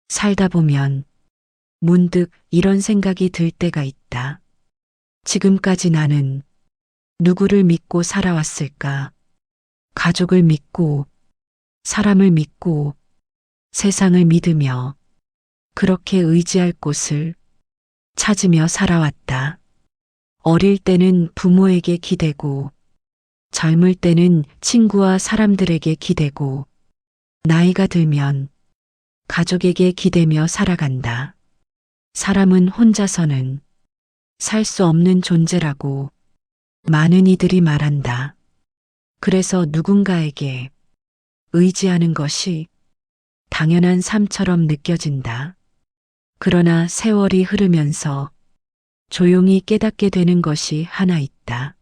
살다 보면 문득 이런 생각이 들 때가 있다. 지금까지 나는 누구를 믿고 살아왔을까? 가족을 믿고, 사람을 믿고, 세상을 믿으며 그렇게 의지할 곳을 찾으며 살아왔다. 어릴 때는 부모에게 기대고, 젊을 때는 친구와 사람들에게 기대고, 나이가 들면 가족에게 기대며 살아간다. 사람은 혼자서는 살 수 없는 존재라고 많은 이들이 말한다. 그래서 누군가에게 의지하는 것이 당연한 삶처럼 느껴진다. 그러나 세월이 흐르면서 조용히 깨닫게 되는 것이 하나 있다.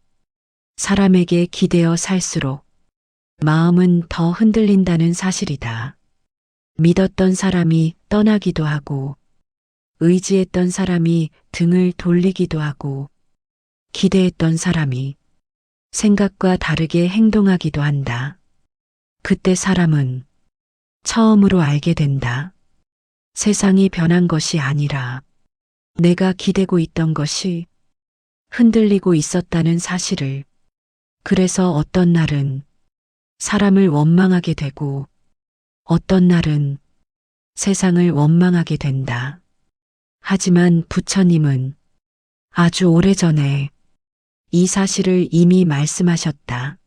사람에게 기대어 살수록 마음은 더 흔들린다는 사실이다. 믿었던 사람이 떠나기도 하고, 의지했던 사람이 등을 돌리기도 하고, 기대했던 사람이 생각과 다르게 행동하기도 한다. 그때 사람은 처음으로 알게 된다. 세상이 변한 것이 아니라 내가 기대고 있던 것이 흔들리고 있었다는 사실을. 그래서 어떤 날은 사람을 원망하게 되고 어떤 날은 세상을 원망하게 된다. 하지만 부처님은 아주 오래전에 이 사실을 이미 말씀하셨다.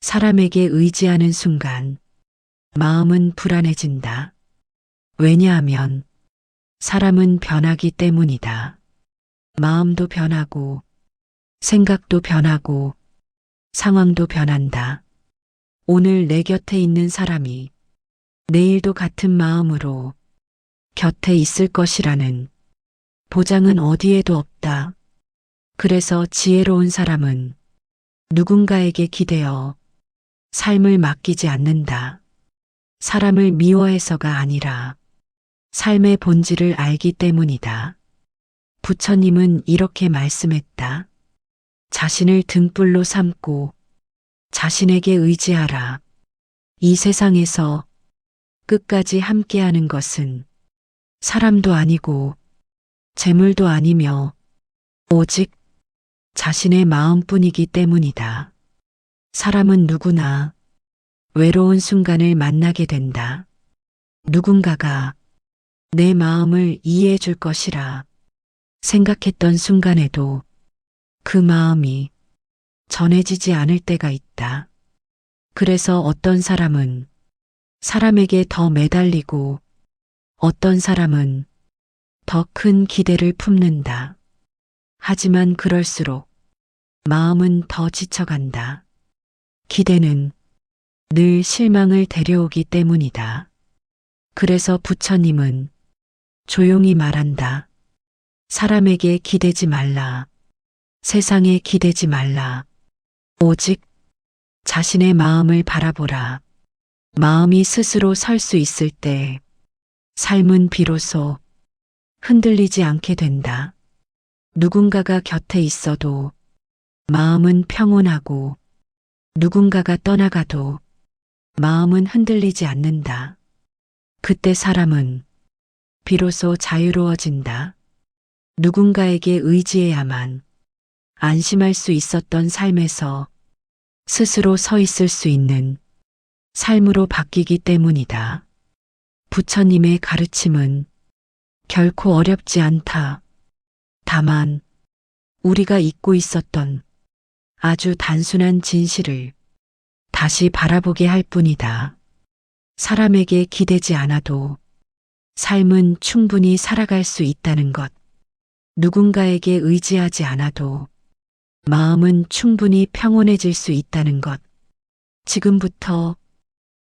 사람에게 의지하는 순간 마음은 불안해진다. 왜냐하면 사람은 변하기 때문이다. 마음도 변하고 생각도 변하고 상황도 변한다. 오늘 내 곁에 있는 사람이 내일도 같은 마음으로 곁에 있을 것이라는 보장은 어디에도 없다. 그래서 지혜로운 사람은 누군가에게 기대어 삶을 맡기지 않는다. 사람을 미워해서가 아니라 삶의 본질을 알기 때문이다. 부처님은 이렇게 말씀했다. 자신을 등불로 삼고 자신에게 의지하라. 이 세상에서 끝까지 함께하는 것은 사람도 아니고 재물도 아니며 오직 자신의 마음뿐이기 때문이다. 사람은 누구나 외로운 순간을 만나게 된다. 누군가가 내 마음을 이해해 줄 것이라 생각했던 순간에도 그 마음이 전해지지 않을 때가 있다. 그래서 어떤 사람은 사람에게 더 매달리고 어떤 사람은 더 큰 기대를 품는다. 하지만 그럴수록 마음은 더 지쳐간다. 기대는 늘 실망을 데려오기 때문이다. 그래서 부처님은 조용히 말한다. 사람에게 기대지 말라. 세상에 기대지 말라. 오직 자신의 마음을 바라보라. 마음이 스스로 설 수 있을 때 삶은 비로소 흔들리지 않게 된다. 누군가가 곁에 있어도 마음은 평온하고 누군가가 떠나가도 마음은 흔들리지 않는다. 그때 사람은 비로소 자유로워진다. 누군가에게 의지해야만 안심할 수 있었던 삶에서 스스로 서 있을 수 있는 삶으로 바뀌기 때문이다. 부처님의 가르침은 결코 어렵지 않다. 다만 우리가 잊고 있었던 아주 단순한 진실을 다시 바라보게 할 뿐이다. 사람에게 기대지 않아도 삶은 충분히 살아갈 수 있다는 것. 누군가에게 의지하지 않아도 마음은 충분히 평온해질 수 있다는 것. 지금부터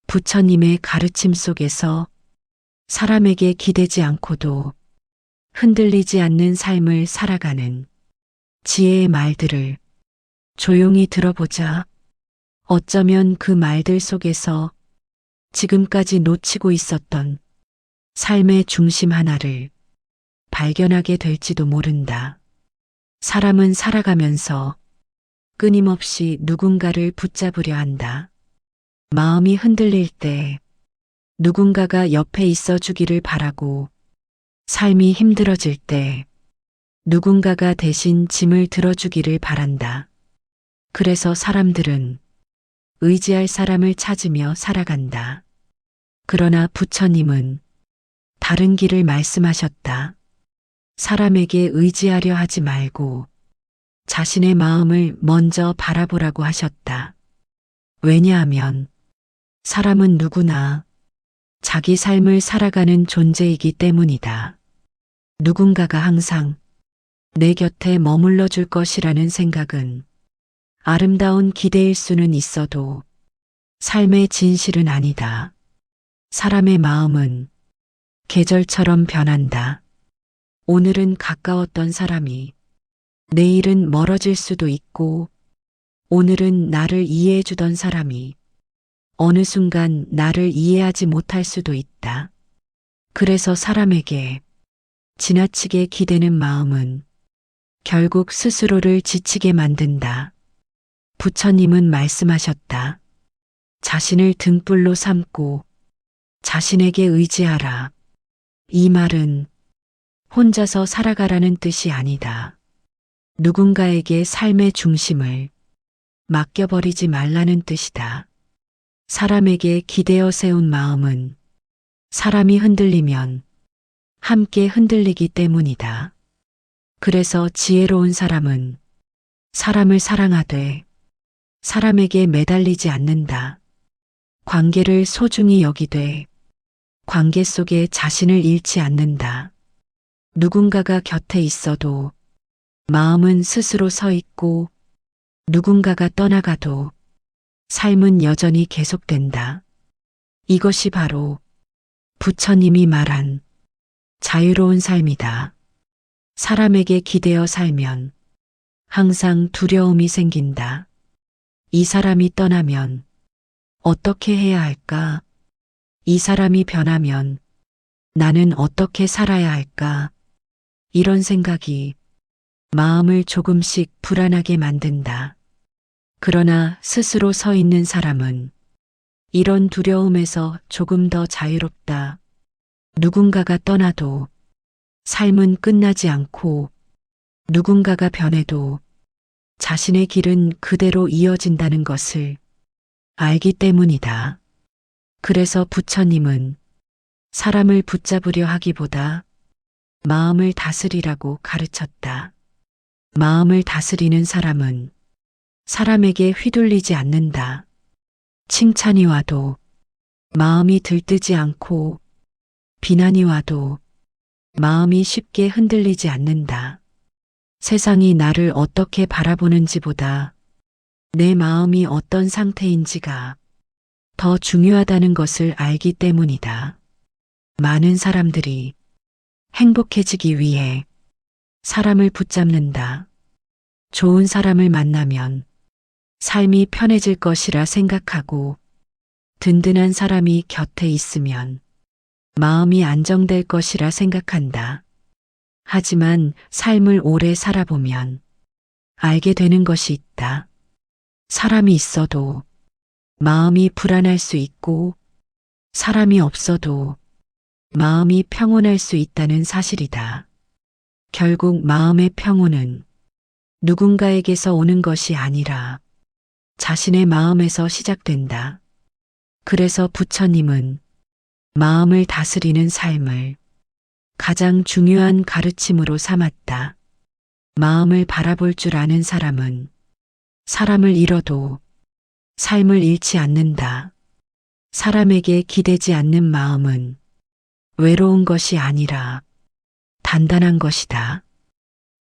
부처님의 가르침 속에서 사람에게 기대지 않고도 흔들리지 않는 삶을 살아가는 지혜의 말들을 조용히 들어보자. 어쩌면 그 말들 속에서 지금까지 놓치고 있었던 삶의 중심 하나를 발견하게 될지도 모른다. 사람은 살아가면서 끊임없이 누군가를 붙잡으려 한다. 마음이 흔들릴 때 누군가가 옆에 있어 주기를 바라고 삶이 힘들어질 때 누군가가 대신 짐을 들어주기를 바란다. 그래서 사람들은 의지할 사람을 찾으며 살아간다. 그러나 부처님은 다른 길을 말씀하셨다. 사람에게 의지하려 하지 말고 자신의 마음을 먼저 바라보라고 하셨다. 왜냐하면 사람은 누구나 자기 삶을 살아가는 존재이기 때문이다. 누군가가 항상 내 곁에 머물러 줄 것이라는 생각은 아름다운 기대일 수는 있어도 삶의 진실은 아니다. 사람의 마음은 계절처럼 변한다. 오늘은 가까웠던 사람이 내일은 멀어질 수도 있고, 오늘은 나를 이해해 주던 사람이 어느 순간 나를 이해하지 못할 수도 있다. 그래서 사람에게 지나치게 기대는 마음은 결국 스스로를 지치게 만든다. 부처님은 말씀하셨다. 자신을 등불로 삼고 자신에게 의지하라. 이 말은 혼자서 살아가라는 뜻이 아니다. 누군가에게 삶의 중심을 맡겨버리지 말라는 뜻이다. 사람에게 기대어 세운 마음은 사람이 흔들리면 함께 흔들리기 때문이다. 그래서 지혜로운 사람은 사람을 사랑하되 사람에게 매달리지 않는다. 관계를 소중히 여기되 관계 속에 자신을 잃지 않는다. 누군가가 곁에 있어도 마음은 스스로 서 있고 누군가가 떠나가도 삶은 여전히 계속된다. 이것이 바로 부처님이 말한 자유로운 삶이다. 사람에게 기대어 살면 항상 두려움이 생긴다. 이 사람이 떠나면 어떻게 해야 할까? 이 사람이 변하면 나는 어떻게 살아야 할까? 이런 생각이 마음을 조금씩 불안하게 만든다. 그러나 스스로 서 있는 사람은 이런 두려움에서 조금 더 자유롭다. 누군가가 떠나도 삶은 끝나지 않고 누군가가 변해도 자신의 길은 그대로 이어진다는 것을 알기 때문이다. 그래서 부처님은 사람을 붙잡으려 하기보다 마음을 다스리라고 가르쳤다. 마음을 다스리는 사람은 사람에게 휘둘리지 않는다. 칭찬이 와도 마음이 들뜨지 않고 비난이 와도 마음이 쉽게 흔들리지 않는다. 세상이 나를 어떻게 바라보는지보다 내 마음이 어떤 상태인지가 더 중요하다는 것을 알기 때문이다. 많은 사람들이 행복해지기 위해 사람을 붙잡는다. 좋은 사람을 만나면 삶이 편해질 것이라 생각하고 든든한 사람이 곁에 있으면 마음이 안정될 것이라 생각한다. 하지만 삶을 오래 살아보면 알게 되는 것이 있다. 사람이 있어도 마음이 불안할 수 있고 사람이 없어도 마음이 평온할 수 있다는 사실이다. 결국 마음의 평온은 누군가에게서 오는 것이 아니라 자신의 마음에서 시작된다. 그래서 부처님은 마음을 다스리는 삶을 가장 중요한 가르침으로 삼았다. 마음을 바라볼 줄 아는 사람은 사람을 잃어도 삶을 잃지 않는다. 사람에게 기대지 않는 마음은 외로운 것이 아니라 단단한 것이다.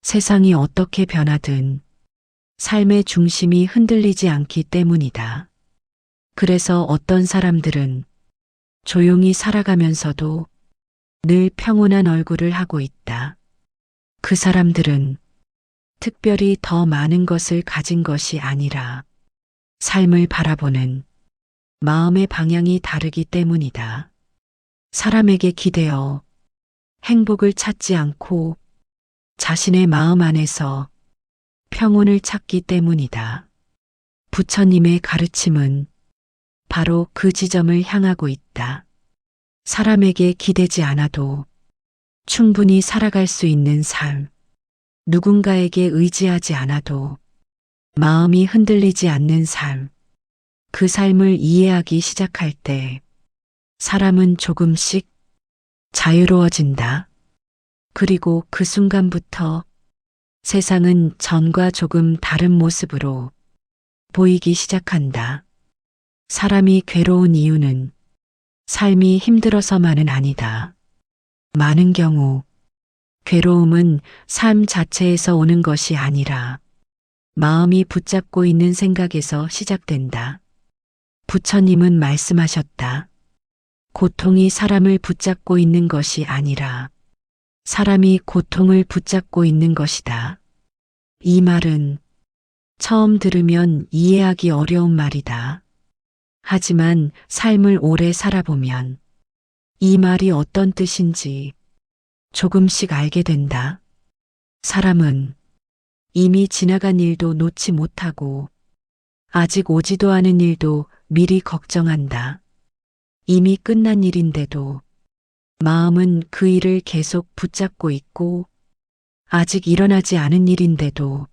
세상이 어떻게 변하든 삶의 중심이 흔들리지 않기 때문이다. 그래서 어떤 사람들은 조용히 살아가면서도 늘 평온한 얼굴을 하고 있다. 그 사람들은 특별히 더 많은 것을 가진 것이 아니라 삶을 바라보는 마음의 방향이 다르기 때문이다. 사람에게 기대어 행복을 찾지 않고 자신의 마음 안에서 평온을 찾기 때문이다. 부처님의 가르침은 바로 그 지점을 향하고 있다. 사람에게 기대지 않아도 충분히 살아갈 수 있는 삶. 누군가에게 의지하지 않아도 마음이 흔들리지 않는 삶. 그 삶을 이해하기 시작할 때 사람은 조금씩 자유로워진다. 그리고 그 순간부터 세상은 전과 조금 다른 모습으로 보이기 시작한다. 사람이 괴로운 이유는 삶이 힘들어서만은 아니다. 많은 경우 괴로움은 삶 자체에서 오는 것이 아니라 마음이 붙잡고 있는 생각에서 시작된다. 부처님은 말씀하셨다. 고통이 사람을 붙잡고 있는 것이 아니라 사람이 고통을 붙잡고 있는 것이다. 이 말은 처음 들으면 이해하기 어려운 말이다. 하지만 삶을 오래 살아보면 이 말이 어떤 뜻인지 조금씩 알게 된다. 사람은 이미 지나간 일도 놓지 못하고 아직 오지도 않은 일도 미리 걱정한다. 이미 끝난 일인데도 마음은 그 일을 계속 붙잡고 있고 아직 일어나지 않은 일인데도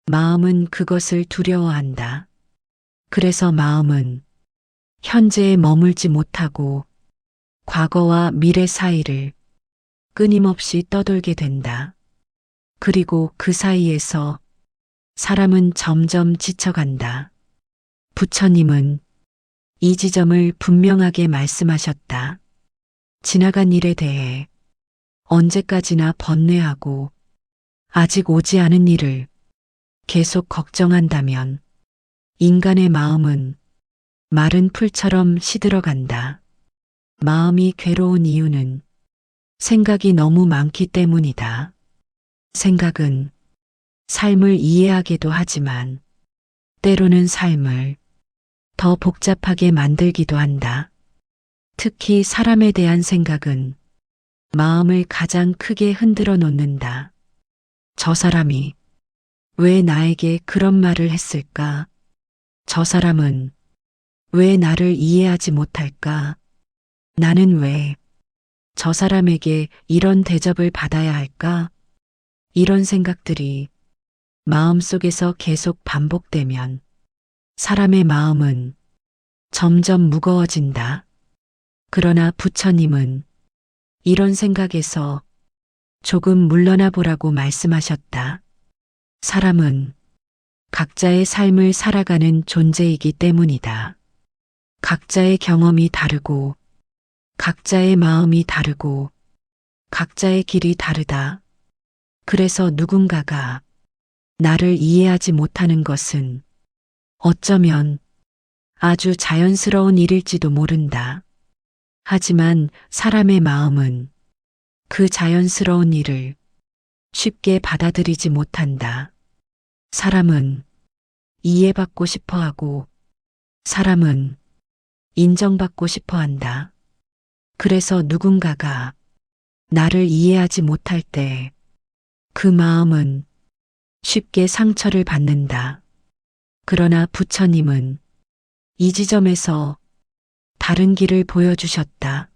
마음은 그것을 두려워한다. 그래서 마음은 현재에 머물지 못하고 과거와 미래 사이를 끊임없이 떠돌게 된다. 그리고 그 사이에서 사람은 점점 지쳐간다. 부처님은 이 지점을 분명하게 말씀하셨다. 지나간 일에 대해 언제까지나 번뇌하고 아직 오지 않은 일을 계속 걱정한다면 인간의 마음은 마른 풀처럼 시들어간다. 마음이 괴로운 이유는 생각이 너무 많기 때문이다. 생각은 삶을 이해하게도 하지만 때로는 삶을 더 복잡하게 만들기도 한다. 특히 사람에 대한 생각은 마음을 가장 크게 흔들어 놓는다. 저 사람이 왜 나에게 그런 말을 했을까? 저 사람은 왜 나를 이해하지 못할까? 나는 왜 저 사람에게 이런 대접을 받아야 할까? 이런 생각들이 마음속에서 계속 반복되면 사람의 마음은 점점 무거워진다. 그러나 부처님은 이런 생각에서 조금 물러나 보라고 말씀하셨다. 사람은 각자의 삶을 살아가는 존재이기 때문이다. 각자의 경험이 다르고 각자의 마음이 다르고 각자의 길이 다르다. 그래서 누군가가 나를 이해하지 못하는 것은 어쩌면 아주 자연스러운 일일지도 모른다. 하지만 사람의 마음은 그 자연스러운 일을 쉽게 받아들이지 못한다. 사람은 이해받고 싶어 하고 사람은 인정받고 싶어 한다. 그래서 누군가가 나를 이해하지 못할 때 그 마음은 쉽게 상처를 받는다. 그러나 부처님은 이 지점에서 다른 길을 보여주셨다.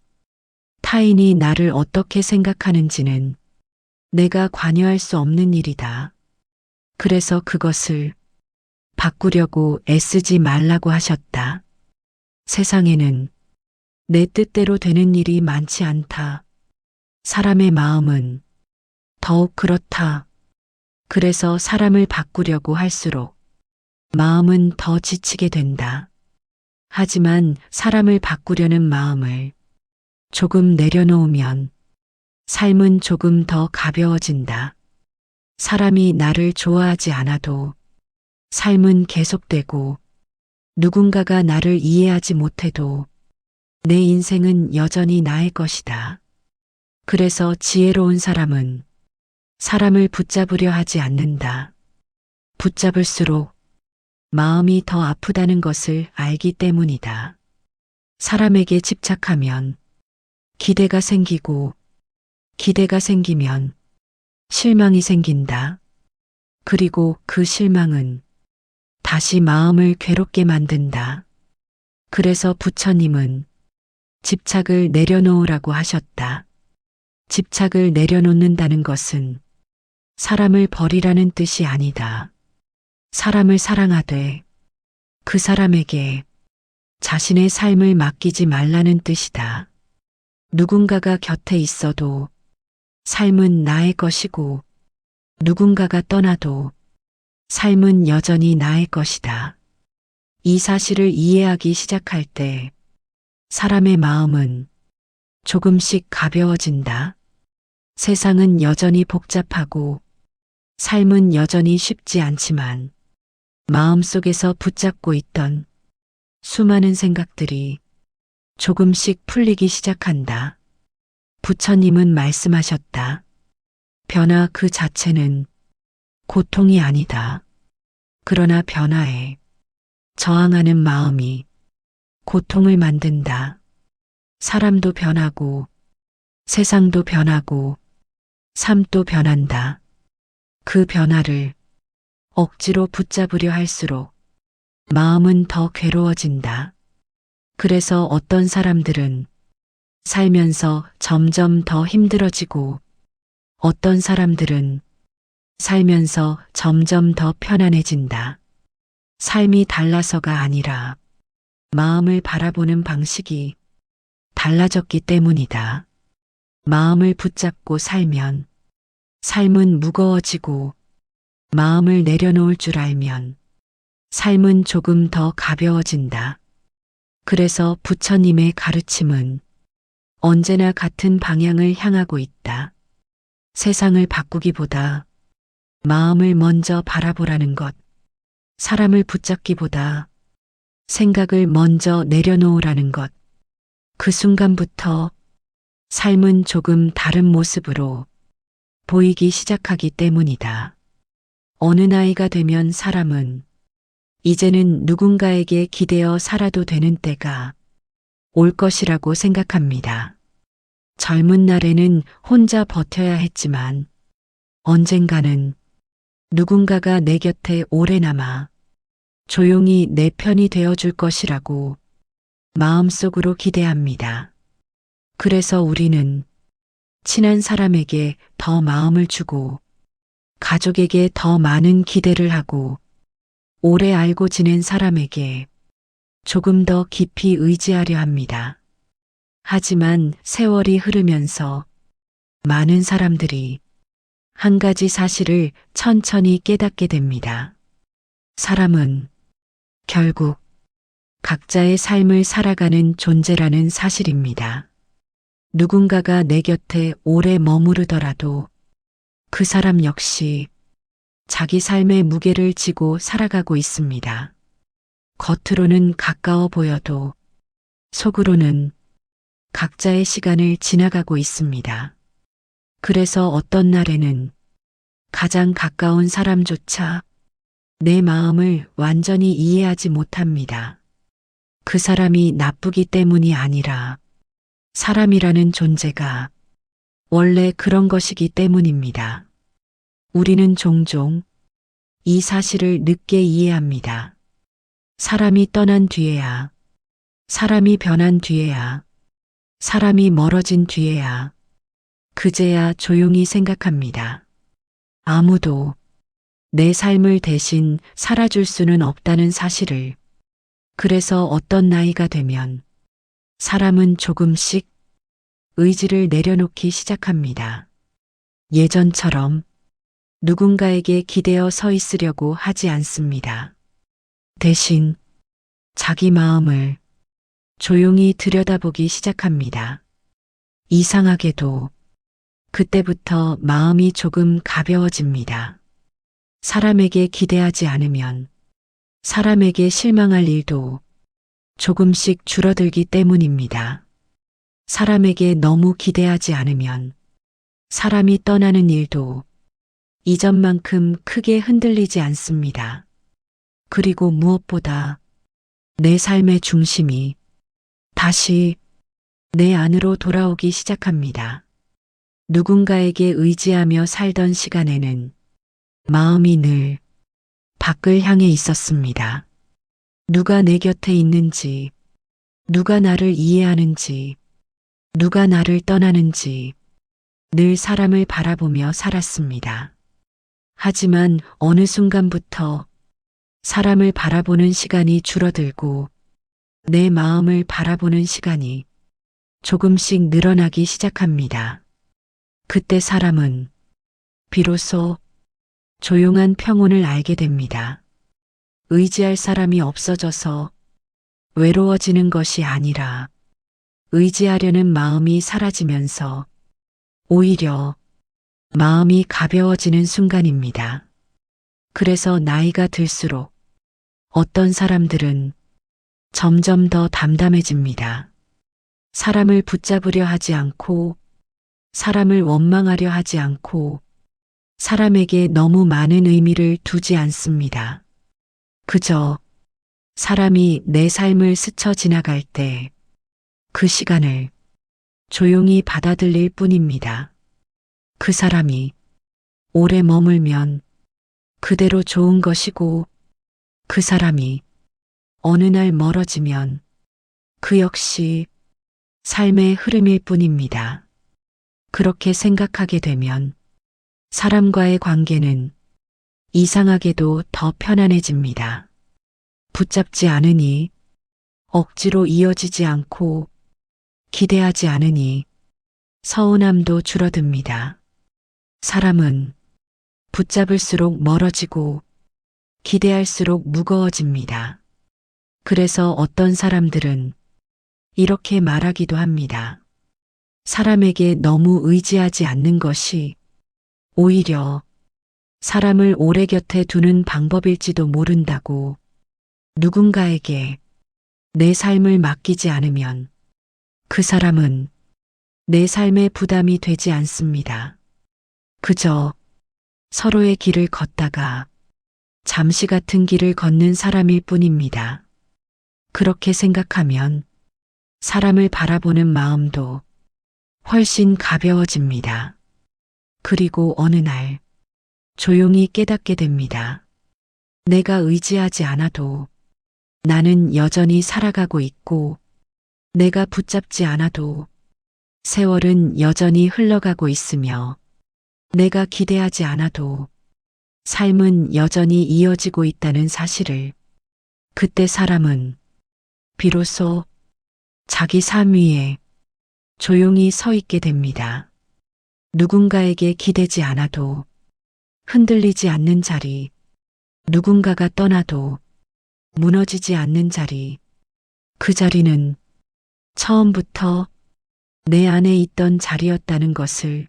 타인이 나를 어떻게 생각하는지는 내가 관여할 수 없는 일이다. 그래서 그것을 바꾸려고 애쓰지 말라고 하셨다. 세상에는 내 뜻대로 되는 일이 많지 않다. 사람의 마음은 더욱 그렇다. 그래서 사람을 바꾸려고 할수록 마음은 더 지치게 된다. 하지만 사람을 바꾸려는 마음을 조금 내려놓으면 삶은 조금 더 가벼워진다. 사람이 나를 좋아하지 않아도 삶은 계속되고 누군가가 나를 이해하지 못해도 내 인생은 여전히 나의 것이다. 그래서 지혜로운 사람은 사람을 붙잡으려 하지 않는다. 붙잡을수록 마음이 더 아프다는 것을 알기 때문이다. 사람에게 집착하면 기대가 생기고 기대가 생기면 실망이 생긴다. 그리고 그 실망은 다시 마음을 괴롭게 만든다. 그래서 부처님은 집착을 내려놓으라고 하셨다. 집착을 내려놓는다는 것은 사람을 버리라는 뜻이 아니다. 사람을 사랑하되 그 사람에게 자신의 삶을 맡기지 말라는 뜻이다. 누군가가 곁에 있어도 삶은 나의 것이고 누군가가 떠나도 삶은 여전히 나의 것이다. 이 사실을 이해하기 시작할 때 사람의 마음은 조금씩 가벼워진다. 세상은 여전히 복잡하고 삶은 여전히 쉽지 않지만 마음속에서 붙잡고 있던 수많은 생각들이 조금씩 풀리기 시작한다. 부처님은 말씀하셨다. 변화 그 자체는 고통이 아니다. 그러나 변화에 저항하는 마음이 고통을 만든다. 사람도 변하고 세상도 변하고 삶도 변한다. 그 변화를 억지로 붙잡으려 할수록 마음은 더 괴로워진다. 그래서 어떤 사람들은 살면서 점점 더 힘들어지고 어떤 사람들은 살면서 점점 더 편안해진다. 삶이 달라서가 아니라 마음을 바라보는 방식이 달라졌기 때문이다. 마음을 붙잡고 살면 삶은 무거워지고 마음을 내려놓을 줄 알면 삶은 조금 더 가벼워진다. 그래서 부처님의 가르침은 언제나 같은 방향을 향하고 있다. 세상을 바꾸기보다 마음을 먼저 바라보라는 것, 사람을 붙잡기보다 생각을 먼저 내려놓으라는 것, 그 순간부터 삶은 조금 다른 모습으로 보이기 시작하기 때문이다. 어느 나이가 되면 사람은 이제는 누군가에게 기대어 살아도 되는 때가 올 것이라고 생각합니다. 젊은 날에는 혼자 버텨야 했지만 언젠가는 누군가가 내 곁에 오래 남아 조용히 내 편이 되어줄 것이라고 마음속으로 기대합니다. 그래서 우리는 친한 사람에게 더 마음을 주고 가족에게 더 많은 기대를 하고 오래 알고 지낸 사람에게 조금 더 깊이 의지하려 합니다. 하지만 세월이 흐르면서 많은 사람들이 한 가지 사실을 천천히 깨닫게 됩니다. 사람은 결국 각자의 삶을 살아가는 존재라는 사실입니다. 누군가가 내 곁에 오래 머무르더라도 그 사람 역시 자기 삶의 무게를 지고 살아가고 있습니다. 겉으로는 가까워 보여도 속으로는 각자의 시간을 지나가고 있습니다. 그래서 어떤 날에는 가장 가까운 사람조차 내 마음을 완전히 이해하지 못합니다. 그 사람이 나쁘기 때문이 아니라 사람이라는 존재가 원래 그런 것이기 때문입니다. 우리는 종종 이 사실을 늦게 이해합니다. 사람이 떠난 뒤에야, 사람이 변한 뒤에야, 사람이 멀어진 뒤에야, 그제야 조용히 생각합니다. 아무도 내 삶을 대신 살아줄 수는 없다는 사실을. 그래서 어떤 나이가 되면 사람은 조금씩 의지를 내려놓기 시작합니다. 예전처럼 누군가에게 기대어 서 있으려고 하지 않습니다. 대신 자기 마음을 조용히 들여다보기 시작합니다. 이상하게도 그때부터 마음이 조금 가벼워집니다. 사람에게 기대하지 않으면 사람에게 실망할 일도 조금씩 줄어들기 때문입니다. 사람에게 너무 기대하지 않으면 사람이 떠나는 일도 이전만큼 크게 흔들리지 않습니다. 그리고 무엇보다 내 삶의 중심이 다시 내 안으로 돌아오기 시작합니다. 누군가에게 의지하며 살던 시간에는 마음이 늘 밖을 향해 있었습니다. 누가 내 곁에 있는지, 누가 나를 이해하는지, 누가 나를 떠나는지 늘 사람을 바라보며 살았습니다. 하지만 어느 순간부터 사람을 바라보는 시간이 줄어들고 내 마음을 바라보는 시간이 조금씩 늘어나기 시작합니다. 그때 사람은 비로소 조용한 평온을 알게 됩니다. 의지할 사람이 없어져서 외로워지는 것이 아니라 의지하려는 마음이 사라지면서 오히려 마음이 가벼워지는 순간입니다. 그래서 나이가 들수록 어떤 사람들은 점점 더 담담해집니다. 사람을 붙잡으려 하지 않고, 사람을 원망하려 하지 않고, 사람에게 너무 많은 의미를 두지 않습니다. 그저 사람이 내 삶을 스쳐 지나갈 때 그 시간을 조용히 받아들일 뿐입니다. 그 사람이 오래 머물면 그대로 좋은 것이고, 그 사람이 어느 날 멀어지면 그 역시 삶의 흐름일 뿐입니다. 그렇게 생각하게 되면 사람과의 관계는 이상하게도 더 편안해집니다. 붙잡지 않으니, 억지로 이어지지 않고, 기대하지 않으니 서운함도 줄어듭니다. 사람은 붙잡을수록 멀어지고 기대할수록 무거워집니다. 그래서 어떤 사람들은 이렇게 말하기도 합니다. 사람에게 너무 의지하지 않는 것이 오히려 사람을 오래 곁에 두는 방법일지도 모른다고. 누군가에게 내 삶을 맡기지 않으면 그 사람은 내 삶의 부담이 되지 않습니다. 그저 서로의 길을 걷다가 잠시 같은 길을 걷는 사람일 뿐입니다. 그렇게 생각하면 사람을 바라보는 마음도 훨씬 가벼워집니다. 그리고 어느 날 조용히 깨닫게 됩니다. 내가 의지하지 않아도 나는 여전히 살아가고 있고, 내가 붙잡지 않아도 세월은 여전히 흘러가고 있으며, 내가 기대하지 않아도 삶은 여전히 이어지고 있다는 사실을 그때 사람은 비로소 자기 삶 위에 조용히 서 있게 됩니다. 누군가에게 기대지 않아도 흔들리지 않는 자리, 누군가가 떠나도 무너지지 않는 자리, 그 자리는 처음부터 내 안에 있던 자리였다는 것을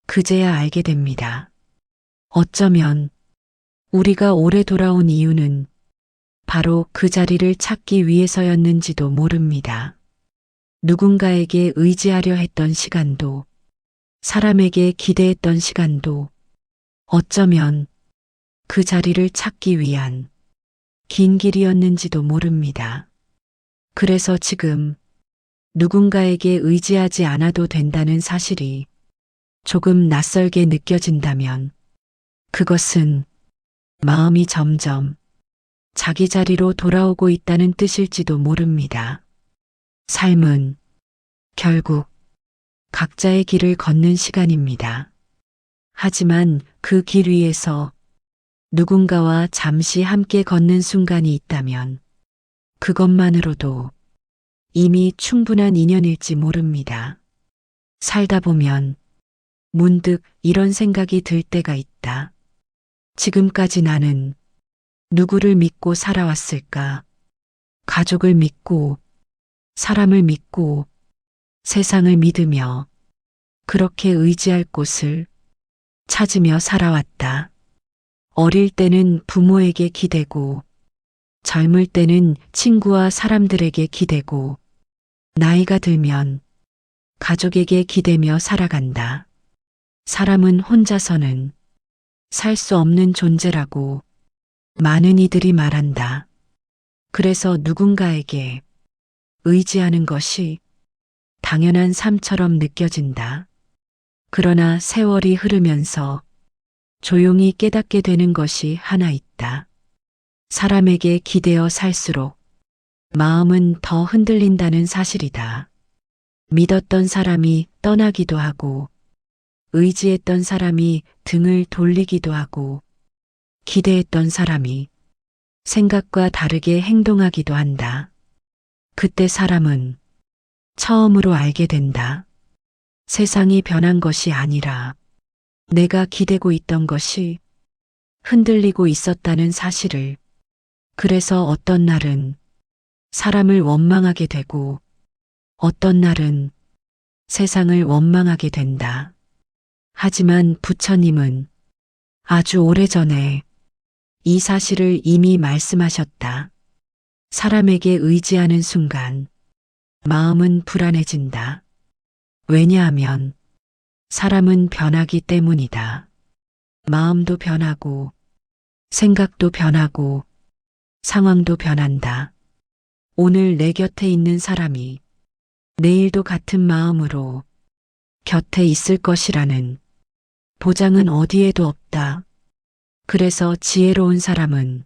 그제야 알게 됩니다. 어쩌면 우리가 오래 돌아온 이유는 바로 그 자리를 찾기 위해서였는지도 모릅니다. 누군가에게 의지하려 했던 시간도, 사람에게 기대했던 시간도 어쩌면 그 자리를 찾기 위한 긴 길이었는지도 모릅니다. 그래서 지금 누군가에게 의지하지 않아도 된다는 사실이 조금 낯설게 느껴진다면 그것은 마음이 점점 자기 자리로 돌아오고 있다는 뜻일지도 모릅니다. 삶은 결국 각자의 길을 걷는 시간입니다. 하지만 그 길 위에서 누군가와 잠시 함께 걷는 순간이 있다면 그것만으로도 이미 충분한 인연일지 모릅니다. 살다 보면 문득 이런 생각이 들 때가 있다. 지금까지 나는 누구를 믿고 살아왔을까? 가족을 믿고, 사람을 믿고, 세상을 믿으며 그렇게 의지할 곳을 찾으며 살아왔다. 어릴 때는 부모에게 기대고, 젊을 때는 친구와 사람들에게 기대고, 나이가 들면 가족에게 기대며 살아간다. 사람은 혼자서는 살 수 없는 존재라고 많은 이들이 말한다. 그래서 누군가에게 의지하는 것이 당연한 삶처럼 느껴진다. 그러나 세월이 흐르면서 조용히 깨닫게 되는 것이 하나 있다. 사람에게 기대어 살수록 마음은 더 흔들린다는 사실이다. 믿었던 사람이 떠나기도 하고, 의지했던 사람이 등을 돌리기도 하고, 기대했던 사람이 생각과 다르게 행동하기도 한다. 그때 사람은 처음으로 알게 된다. 세상이 변한 것이 아니라 내가 기대고 있던 것이 흔들리고 있었다는 사실을. 그래서 어떤 날은 사람을 원망하게 되고 어떤 날은 세상을 원망하게 된다. 하지만 부처님은 아주 오래전에 이 사실을 이미 말씀하셨다. 사람에게 의지하는 순간 마음은 불안해진다. 왜냐하면 사람은 변하기 때문이다. 마음도 변하고 생각도 변하고 상황도 변한다. 오늘 내 곁에 있는 사람이 내일도 같은 마음으로 곁에 있을 것이라는 보장은 어디에도 없다. 그래서 지혜로운 사람은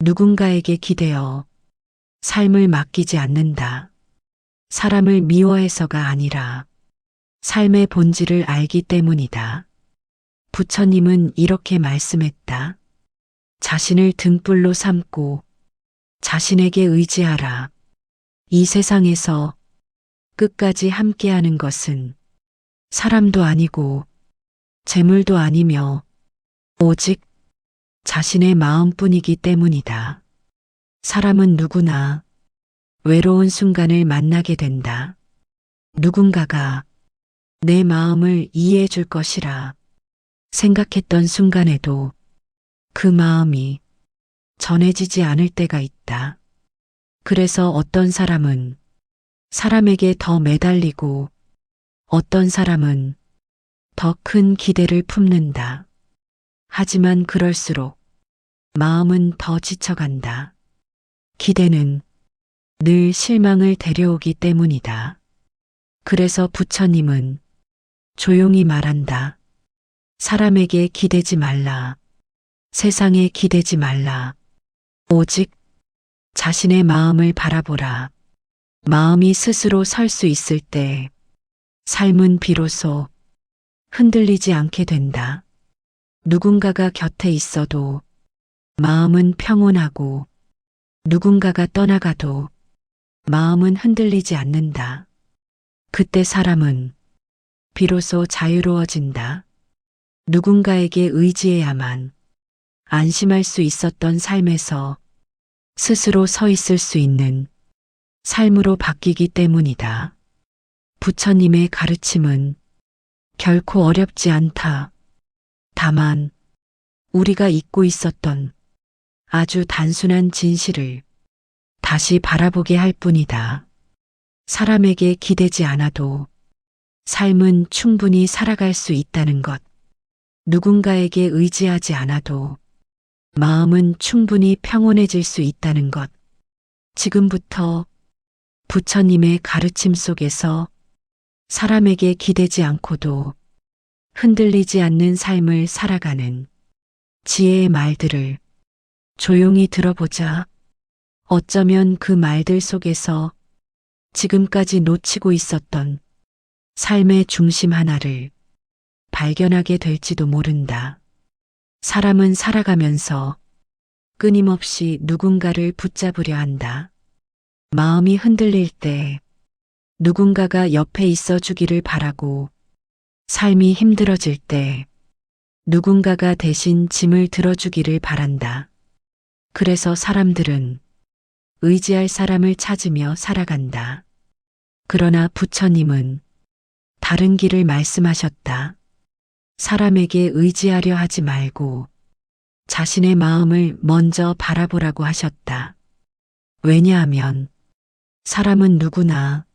누군가에게 기대어 삶을 맡기지 않는다. 사람을 미워해서가 아니라 삶의 본질을 알기 때문이다. 부처님은 이렇게 말씀했다. 자신을 등불로 삼고 자신에게 의지하라. 이 세상에서 끝까지 함께하는 것은 사람도 아니고 재물도 아니며 오직 자신의 마음뿐이기 때문이다. 사람은 누구나 외로운 순간을 만나게 된다. 누군가가 내 마음을 이해해 줄 것이라 생각했던 순간에도 그 마음이 전해지지 않을 때가 있다. 그래서 어떤 사람은 사람에게 더 매달리고 어떤 사람은 더 큰 기대를 품는다. 하지만 그럴수록 마음은 더 지쳐간다. 기대는 늘 실망을 데려오기 때문이다. 그래서 부처님은 조용히 말한다. 사람에게 기대지 말라. 세상에 기대지 말라. 오직 자신의 마음을 바라보라. 마음이 스스로 설 수 있을 때 삶은 비로소 흔들리지 않게 된다. 누군가가 곁에 있어도 마음은 평온하고 누군가가 떠나가도 마음은 흔들리지 않는다. 그때 사람은 비로소 자유로워진다. 누군가에게 의지해야만 안심할 수 있었던 삶에서 스스로 서 있을 수 있는 삶으로 바뀌기 때문이다. 부처님의 가르침은 결코 어렵지 않다. 다만 우리가 잊고 있었던 아주 단순한 진실을 다시 바라보게 할 뿐이다. 사람에게 기대지 않아도 삶은 충분히 살아갈 수 있다는 것. 누군가에게 의지하지 않아도 마음은 충분히 평온해질 수 있다는 것. 지금부터 부처님의 가르침 속에서 사람에게 기대지 않고도 흔들리지 않는 삶을 살아가는 지혜의 말들을 조용히 들어보자. 어쩌면 그 말들 속에서 지금까지 놓치고 있었던 삶의 중심 하나를 발견하게 될지도 모른다. 사람은 살아가면서 끊임없이 누군가를 붙잡으려 한다. 마음이 흔들릴 때 누군가가 옆에 있어 주기를 바라고, 삶이 힘들어질 때 누군가가 대신 짐을 들어주기를 바란다. 그래서 사람들은 의지할 사람을 찾으며 살아간다. 그러나 부처님은 다른 길을 말씀하셨다. 사람에게 의지하려 하지 말고 자신의 마음을 먼저 바라보라고 하셨다. 왜냐하면 사람은 누구나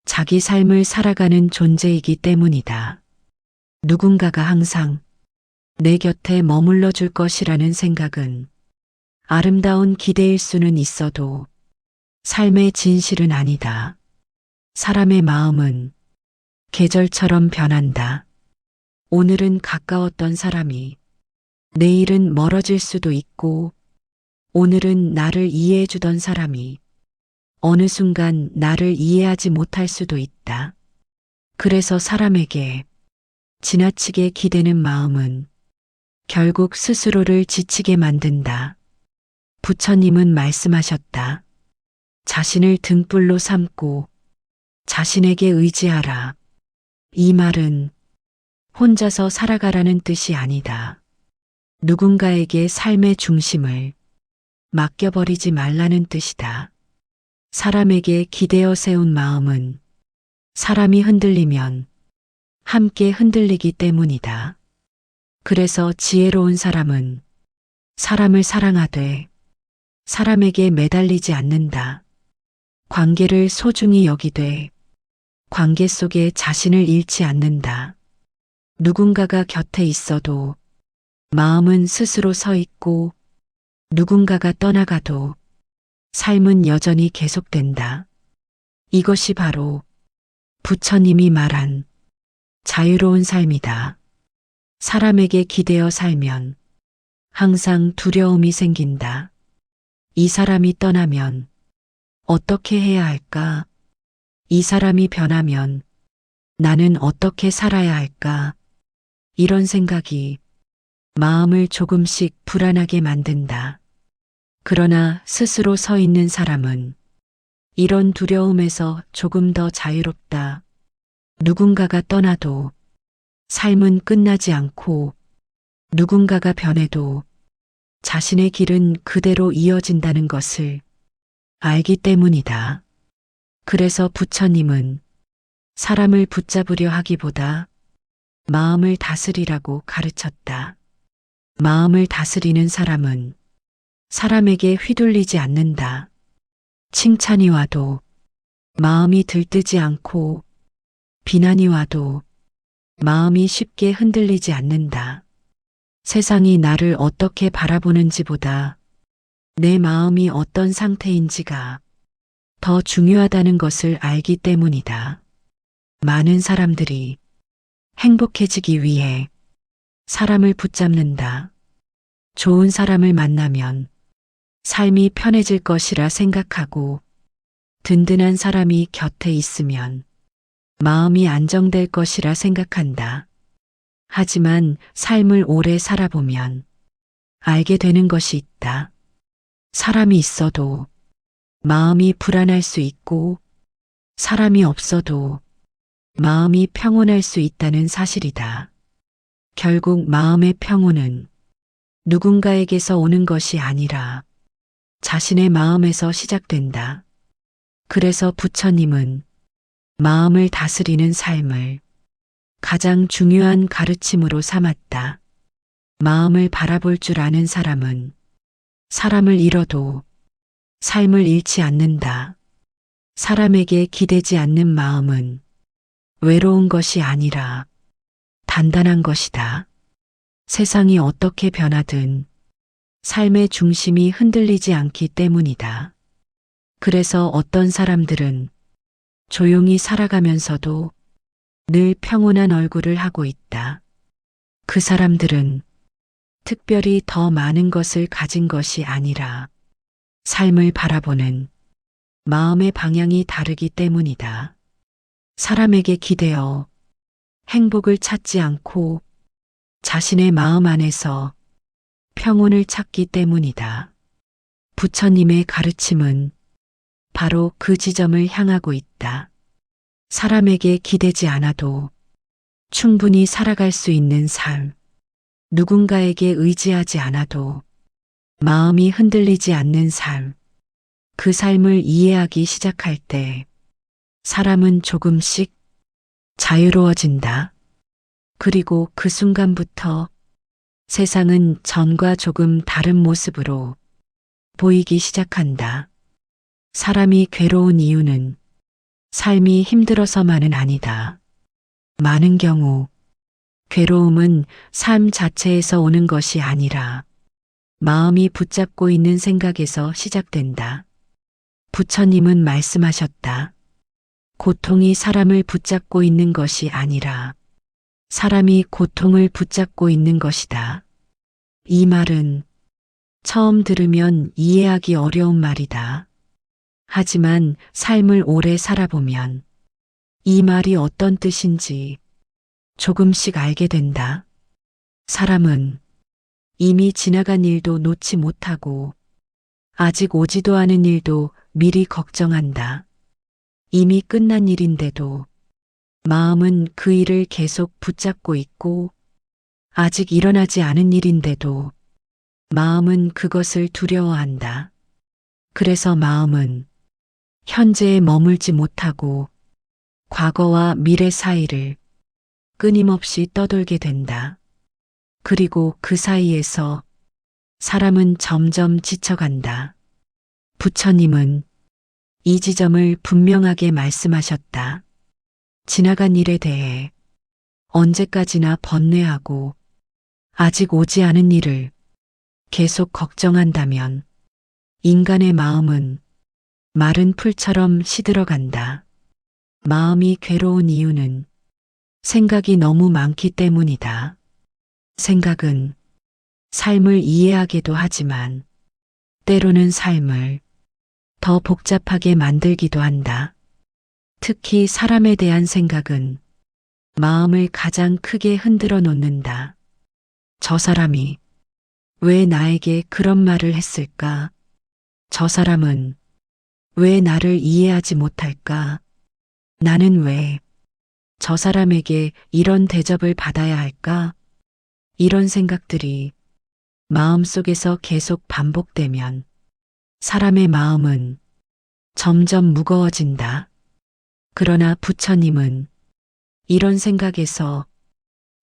자기 삶을 살아가는 존재이기 때문이다. 누군가가 항상 내 곁에 머물러 줄 것이라는 생각은 아름다운 기대일 수는 있어도 삶의 진실은 아니다. 사람의 마음은 계절처럼 변한다. 오늘은 가까웠던 사람이 내일은 멀어질 수도 있고, 오늘은 나를 이해해 주던 사람이 어느 순간 나를 이해하지 못할 수도 있다. 그래서 사람에게 지나치게 기대는 마음은 결국 스스로를 지치게 만든다. 부처님은 말씀하셨다. 자신을 등불로 삼고 자신에게 의지하라. 이 말은 혼자서 살아가라는 뜻이 아니다. 누군가에게 삶의 중심을 맡겨버리지 말라는 뜻이다. 사람에게 기대어 세운 마음은 사람이 흔들리면 함께 흔들리기 때문이다. 그래서 지혜로운 사람은 사람을 사랑하되 사람에게 매달리지 않는다. 관계를 소중히 여기되 관계 속에 자신을 잃지 않는다. 누군가가 곁에 있어도 마음은 스스로 서 있고 누군가가 떠나가도 삶은 여전히 계속된다. 이것이 바로 부처님이 말한 자유로운 삶이다. 사람에게 기대어 살면 항상 두려움이 생긴다. 이 사람이 떠나면 어떻게 해야 할까? 이 사람이 변하면 나는 어떻게 살아야 할까? 이런 생각이 마음을 조금씩 불안하게 만든다. 그러나 스스로 서 있는 사람은 이런 두려움에서 조금 더 자유롭다. 누군가가 떠나도 삶은 끝나지 않고 누군가가 변해도 자신의 길은 그대로 이어진다는 것을 알기 때문이다. 그래서 부처님은 사람을 붙잡으려 하기보다 마음을 다스리라고 가르쳤다. 마음을 다스리는 사람은 사람에게 휘둘리지 않는다. 칭찬이 와도 마음이 들뜨지 않고 비난이 와도 마음이 쉽게 흔들리지 않는다. 세상이 나를 어떻게 바라보는지보다 내 마음이 어떤 상태인지가 더 중요하다는 것을 알기 때문이다. 많은 사람들이 행복해지기 위해 사람을 붙잡는다. 좋은 사람을 만나면 삶이 편해질 것이라 생각하고 든든한 사람이 곁에 있으면 마음이 안정될 것이라 생각한다. 하지만 삶을 오래 살아보면 알게 되는 것이 있다. 사람이 있어도 마음이 불안할 수 있고 사람이 없어도 마음이 평온할 수 있다는 사실이다. 결국 마음의 평온은 누군가에게서 오는 것이 아니라 자신의 마음에서 시작된다. 그래서 부처님은 마음을 다스리는 삶을 가장 중요한 가르침으로 삼았다. 마음을 바라볼 줄 아는 사람은 사람을 잃어도 삶을 잃지 않는다. 사람에게 기대지 않는 마음은 외로운 것이 아니라 단단한 것이다. 세상이 어떻게 변하든 삶의 중심이 흔들리지 않기 때문이다. 그래서 어떤 사람들은 조용히 살아가면서도 늘 평온한 얼굴을 하고 있다. 그 사람들은 특별히 더 많은 것을 가진 것이 아니라 삶을 바라보는 마음의 방향이 다르기 때문이다. 사람에게 기대어 행복을 찾지 않고 자신의 마음 안에서 평온을 찾기 때문이다. 부처님의 가르침은 바로 그 지점을 향하고 있다. 사람에게 기대지 않아도 충분히 살아갈 수 있는 삶. 누군가에게 의지하지 않아도 마음이 흔들리지 않는 삶. 그 삶을 이해하기 시작할 때 사람은 조금씩 자유로워진다. 그리고 그 순간부터 세상은 전과 조금 다른 모습으로 보이기 시작한다. 사람이 괴로운 이유는 삶이 힘들어서만은 아니다. 많은 경우 괴로움은 삶 자체에서 오는 것이 아니라 마음이 붙잡고 있는 생각에서 시작된다. 부처님은 말씀하셨다. 고통이 사람을 붙잡고 있는 것이 아니라 사람이 고통을 붙잡고 있는 것이다. 이 말은 처음 들으면 이해하기 어려운 말이다. 하지만 삶을 오래 살아보면 이 말이 어떤 뜻인지 조금씩 알게 된다. 사람은 이미 지나간 일도 놓지 못하고 아직 오지도 않은 일도 미리 걱정한다. 이미 끝난 일인데도 마음은 그 일을 계속 붙잡고 있고 아직 일어나지 않은 일인데도 마음은 그것을 두려워한다. 그래서 마음은 현재에 머물지 못하고 과거와 미래 사이를 끊임없이 떠돌게 된다. 그리고 그 사이에서 사람은 점점 지쳐간다. 부처님은 이 지점을 분명하게 말씀하셨다. 지나간 일에 대해 언제까지나 번뇌하고 아직 오지 않은 일을 계속 걱정한다면 인간의 마음은 마른 풀처럼 시들어간다. 마음이 괴로운 이유는 생각이 너무 많기 때문이다. 생각은 삶을 이해하게도 하지만 때로는 삶을 더 복잡하게 만들기도 한다. 특히 사람에 대한 생각은 마음을 가장 크게 흔들어 놓는다. 저 사람이 왜 나에게 그런 말을 했을까? 저 사람은 왜 나를 이해하지 못할까? 나는 왜 저 사람에게 이런 대접을 받아야 할까? 이런 생각들이 마음속에서 계속 반복되면 사람의 마음은 점점 무거워진다. 그러나 부처님은 이런 생각에서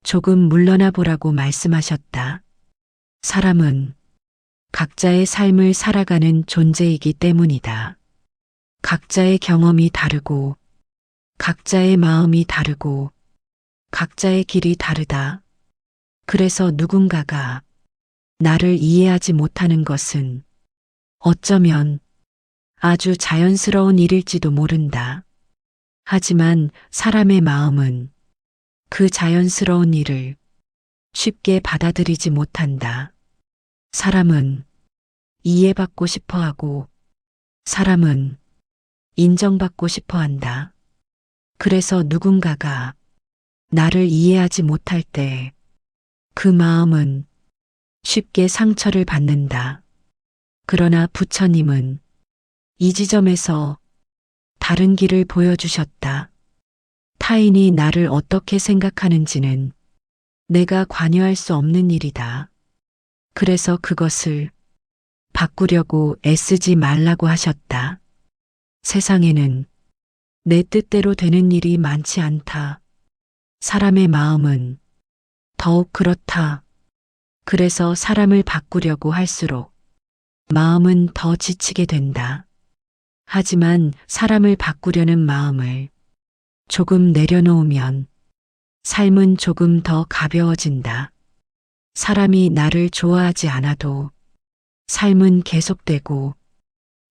조금 물러나 보라고 말씀하셨다. 사람은 각자의 삶을 살아가는 존재이기 때문이다. 각자의 경험이 다르고 각자의 마음이 다르고 각자의 길이 다르다. 그래서 누군가가 나를 이해하지 못하는 것은 어쩌면 아주 자연스러운 일일지도 모른다. 하지만 사람의 마음은 그 자연스러운 일을 쉽게 받아들이지 못한다. 사람은 이해받고 싶어 하고 사람은 인정받고 싶어 한다. 그래서 누군가가 나를 이해하지 못할 때 그 마음은 쉽게 상처를 받는다. 그러나 부처님은 이 지점에서 다른 길을 보여주셨다. 타인이 나를 어떻게 생각하는지는 내가 관여할 수 없는 일이다. 그래서 그것을 바꾸려고 애쓰지 말라고 하셨다. 세상에는 내 뜻대로 되는 일이 많지 않다. 사람의 마음은 더욱 그렇다. 그래서 사람을 바꾸려고 할수록 마음은 더 지치게 된다. 하지만 사람을 바꾸려는 마음을 조금 내려놓으면 삶은 조금 더 가벼워진다. 사람이 나를 좋아하지 않아도 삶은 계속되고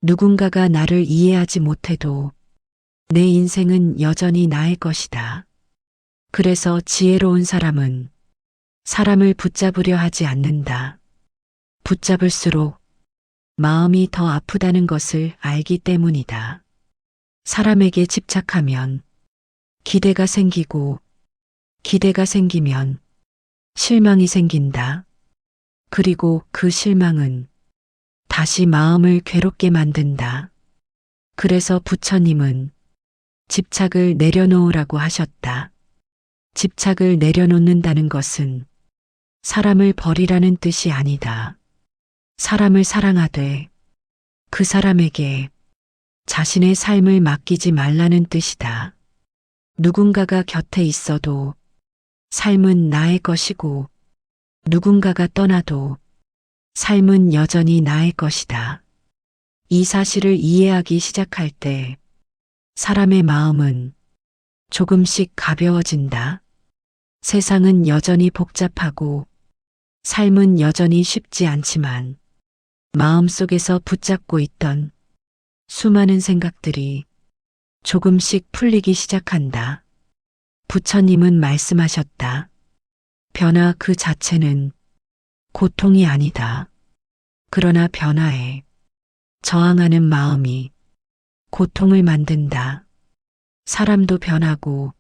누군가가 나를 이해하지 못해도 내 인생은 여전히 나의 것이다. 그래서 지혜로운 사람은 사람을 붙잡으려 하지 않는다. 붙잡을수록 마음이 더 아프다는 것을 알기 때문이다. 사람에게 집착하면 기대가 생기고 기대가 생기면 실망이 생긴다. 그리고 그 실망은 다시 마음을 괴롭게 만든다. 그래서 부처님은 집착을 내려놓으라고 하셨다. 집착을 내려놓는다는 것은 사람을 버리라는 뜻이 아니다. 사람을 사랑하되 그 사람에게 자신의 삶을 맡기지 말라는 뜻이다. 누군가가 곁에 있어도 삶은 나의 것이고 누군가가 떠나도 삶은 여전히 나의 것이다. 이 사실을 이해하기 시작할 때 사람의 마음은 조금씩 가벼워진다. 세상은 여전히 복잡하고 삶은 여전히 쉽지 않지만 마음속에서 붙잡고 있던 수많은 생각들이 조금씩 풀리기 시작한다. 부처님은 말씀하셨다. 변화 그 자체는 고통이 아니다. 그러나 변화에 저항하는 마음이 고통을 만든다. 사람도 변하고,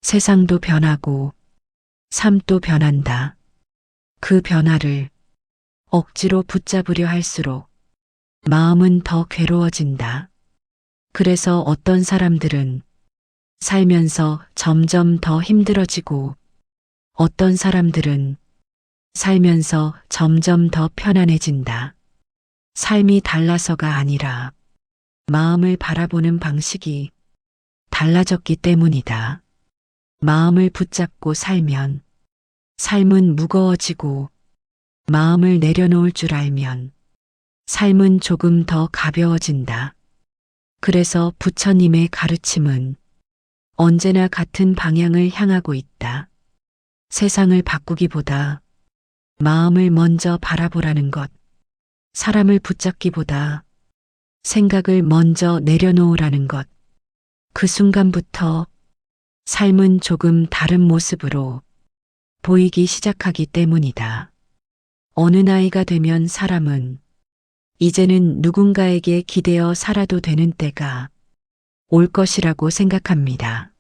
세상도 변하고, 삶도 변한다. 그 변화를 억지로 붙잡으려 할수록 마음은 더 괴로워진다. 그래서 어떤 사람들은 살면서 점점 더 힘들어지고 어떤 사람들은 살면서 점점 더 편안해진다. 삶이 달라서가 아니라 마음을 바라보는 방식이 달라졌기 때문이다. 마음을 붙잡고 살면 삶은 무거워지고 마음을 내려놓을 줄 알면 삶은 조금 더 가벼워진다. 그래서 부처님의 가르침은 언제나 같은 방향을 향하고 있다. 세상을 바꾸기보다 마음을 먼저 바라보라는 것, 사람을 붙잡기보다 생각을 먼저 내려놓으라는 것, 그 순간부터 삶은 조금 다른 모습으로 보이기 시작하기 때문이다. 어느 나이가 되면 사람은 이제는 누군가에게 기대어 살아도 되는 때가 올 것이라고 생각합니다.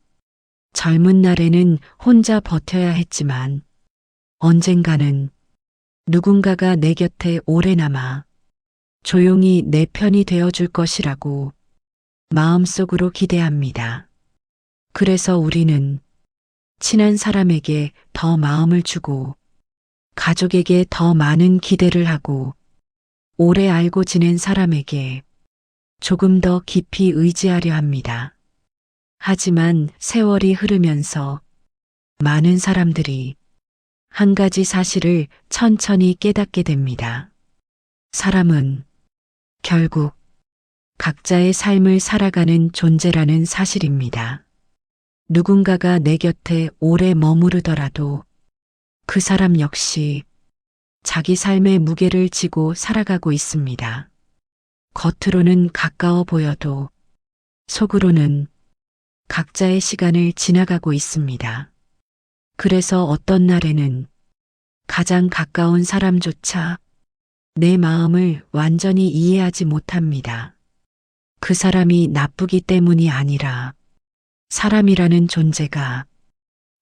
젊은 날에는 혼자 버텨야 했지만 언젠가는 누군가가 내 곁에 오래 남아 조용히 내 편이 되어줄 것이라고 마음속으로 기대합니다. 그래서 우리는 친한 사람에게 더 마음을 주고 가족에게 더 많은 기대를 하고 오래 알고 지낸 사람에게 조금 더 깊이 의지하려 합니다. 하지만 세월이 흐르면서 많은 사람들이 한 가지 사실을 천천히 깨닫게 됩니다. 사람은 결국 각자의 삶을 살아가는 존재라는 사실입니다. 누군가가 내 곁에 오래 머무르더라도 그 사람 역시 자기 삶의 무게를 지고 살아가고 있습니다. 겉으로는 가까워 보여도 속으로는 각자의 시간을 지나가고 있습니다. 그래서 어떤 날에는 가장 가까운 사람조차 내 마음을 완전히 이해하지 못합니다. 그 사람이 나쁘기 때문이 아니라 사람이라는 존재가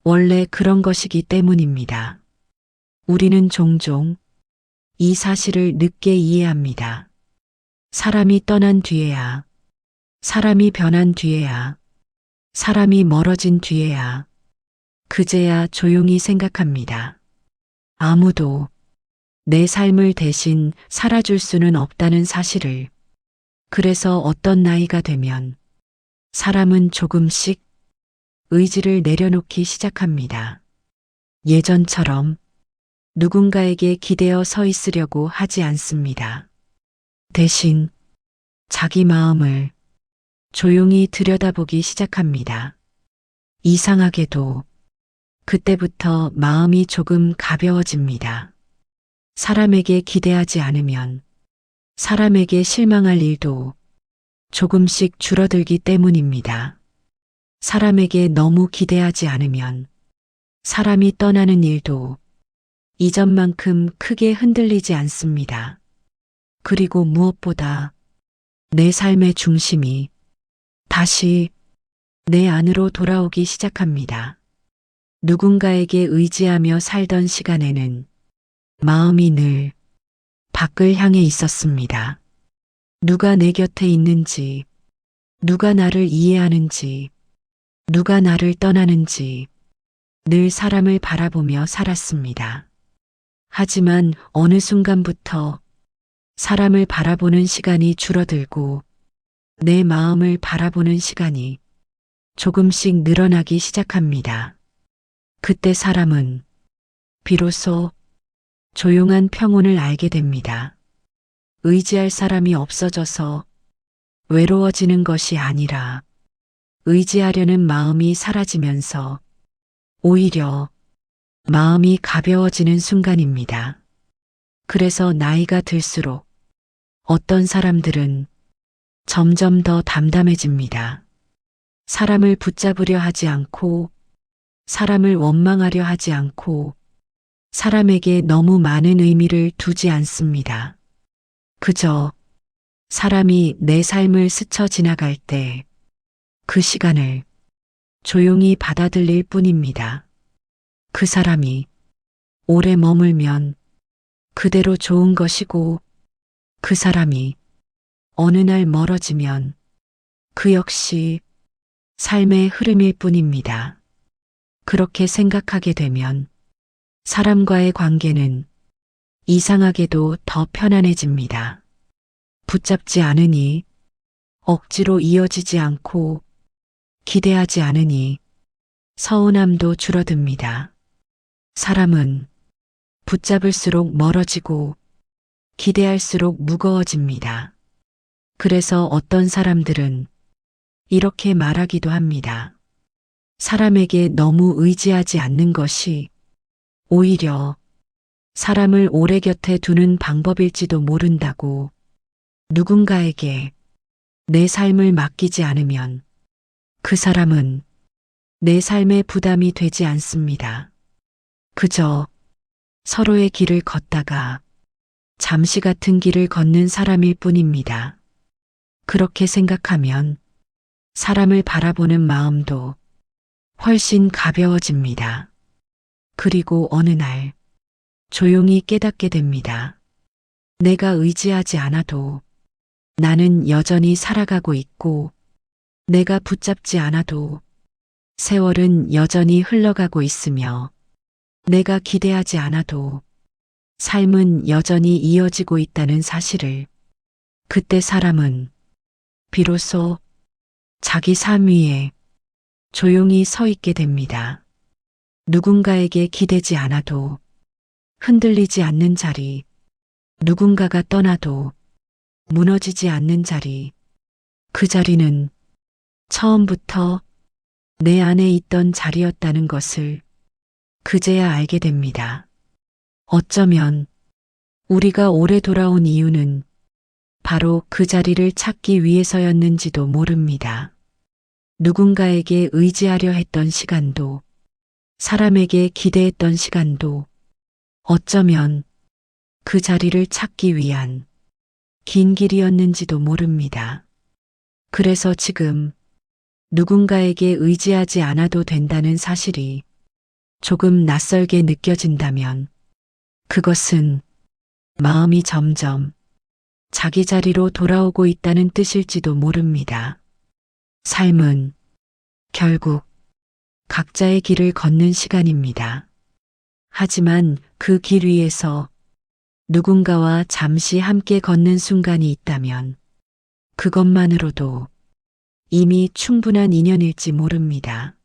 원래 그런 것이기 때문입니다. 우리는 종종 이 사실을 늦게 이해합니다. 사람이 떠난 뒤에야, 사람이 변한 뒤에야, 사람이 멀어진 뒤에야, 그제야 조용히 생각합니다. 아무도 내 삶을 대신 살아줄 수는 없다는 사실을. 그래서 어떤 나이가 되면 사람은 조금씩 의지를 내려놓기 시작합니다. 예전처럼 누군가에게 기대어 서 있으려고 하지 않습니다. 대신 자기 마음을 조용히 들여다보기 시작합니다. 이상하게도 그때부터 마음이 조금 가벼워집니다. 사람에게 기대하지 않으면 사람에게 실망할 일도 조금씩 줄어들기 때문입니다. 사람에게 너무 기대하지 않으면 사람이 떠나는 일도 이전만큼 크게 흔들리지 않습니다. 그리고 무엇보다 내 삶의 중심이 다시 내 안으로 돌아오기 시작합니다. 누군가에게 의지하며 살던 시간에는 마음이 늘 밖을 향해 있었습니다. 누가 내 곁에 있는지, 누가 나를 이해하는지, 누가 나를 떠나는지 늘 사람을 바라보며 살았습니다. 하지만 어느 순간부터 사람을 바라보는 시간이 줄어들고 내 마음을 바라보는 시간이 조금씩 늘어나기 시작합니다. 그때 사람은 비로소 조용한 평온을 알게 됩니다. 의지할 사람이 없어져서 외로워지는 것이 아니라 의지하려는 마음이 사라지면서 오히려 마음이 가벼워지는 순간입니다. 그래서 나이가 들수록 어떤 사람들은 점점 더 담담해집니다. 사람을 붙잡으려 하지 않고 사람을 원망하려 하지 않고 사람에게 너무 많은 의미를 두지 않습니다. 그저 사람이 내 삶을 스쳐 지나갈 때 그 시간을 조용히 받아들일 뿐입니다. 그 사람이 오래 머물면 그대로 좋은 것이고, 그 사람이 어느 날 멀어지면 그 역시 삶의 흐름일 뿐입니다. 그렇게 생각하게 되면 사람과의 관계는 이상하게도 더 편안해집니다. 붙잡지 않으니, 억지로 이어지지 않고, 기대하지 않으니 서운함도 줄어듭니다. 사람은 붙잡을수록 멀어지고 기대할수록 무거워집니다. 그래서 어떤 사람들은 이렇게 말하기도 합니다. 사람에게 너무 의지하지 않는 것이 오히려 사람을 오래 곁에 두는 방법일지도 모른다고. 누군가에게 내 삶을 맡기지 않으면 그 사람은 내 삶의 부담이 되지 않습니다. 그저 서로의 길을 걷다가 잠시 같은 길을 걷는 사람일 뿐입니다. 그렇게 생각하면 사람을 바라보는 마음도 훨씬 가벼워집니다. 그리고 어느 날 조용히 깨닫게 됩니다. 내가 의지하지 않아도 나는 여전히 살아가고 있고, 내가 붙잡지 않아도 세월은 여전히 흘러가고 있으며, 내가 기대하지 않아도 삶은 여전히 이어지고 있다는 사실을. 그때 사람은 비로소 자기 삶 위에 조용히 서 있게 됩니다. 누군가에게 기대지 않아도 흔들리지 않는 자리, 누군가가 떠나도 무너지지 않는 자리, 그 자리는 처음부터 내 안에 있던 자리였다는 것을 그제야 알게 됩니다. 어쩌면 우리가 오래 돌아온 이유는 바로 그 자리를 찾기 위해서였는지도 모릅니다. 누군가에게 의지하려 했던 시간도, 사람에게 기대했던 시간도 어쩌면 그 자리를 찾기 위한 긴 길이었는지도 모릅니다. 그래서 지금 누군가에게 의지하지 않아도 된다는 사실이 조금 낯설게 느껴진다면 그것은 마음이 점점 자기 자리로 돌아오고 있다는 뜻일지도 모릅니다. 삶은 결국 각자의 길을 걷는 시간입니다. 하지만 그 길 위에서 누군가와 잠시 함께 걷는 순간이 있다면 그것만으로도 이미 충분한 인연일지 모릅니다.